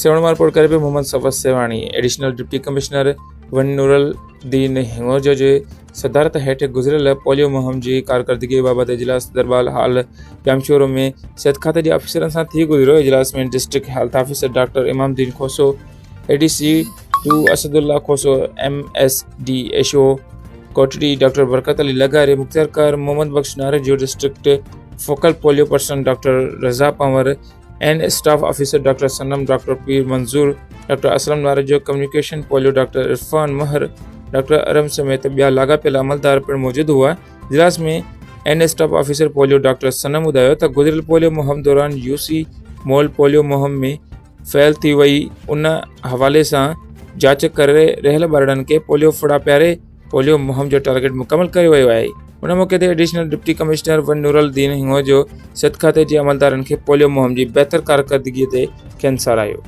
सेवण report करे Mohammad Safar Sewani. Additional deputy commissioner one Nooruddin Hingojo जे सदारत हेठ गुज़िरियल पोलियो मुहिम जी कारकर्दगी बाबत इजलास दरबार हाल जामशोरो में सेहत खाते जे ऑफिसरन सां थी गुज़रियो। इजलास में district health officer doctor Imamuddin Khoso, ADC 2 Asadullah Khoso, MSD एशो कोटड़ी डॉक्टर बरकत अली लगारे, मुख्तियार Mohammad Bakhsh Narejo, district focal polio person doctor Raza Panwar, and staff officer doctor Sanam, doctor Pir Manzoor, doctor Aslam Narejo, communication polio doctor Irfan Mahar, doctor अरम समेत ॿिया लाॻापियल अमलदार पिणु मौजूदु हुआ। इजलास में and staff officer polio doctor Sanam ॿुधायो त गुज़िरियल पोलियो मुहिम दौरान UC मोल पोलियो मुहिम में फ़ेल थी वई, उन हवाले सां जांच करे रहियल ॿारनि खे पोलियो फुड़ा पियारे पोलियो मुहिम जो टारगेट मुकमल करे वियो आहे। उन मौक़े ते additional deputy commissioner one Nooruddin Hingojo सिहत खाते जे अमलदारनि खे पोलियो मुहिम जी बहितर कारकर्दगीअ ते खेनि साराहियो।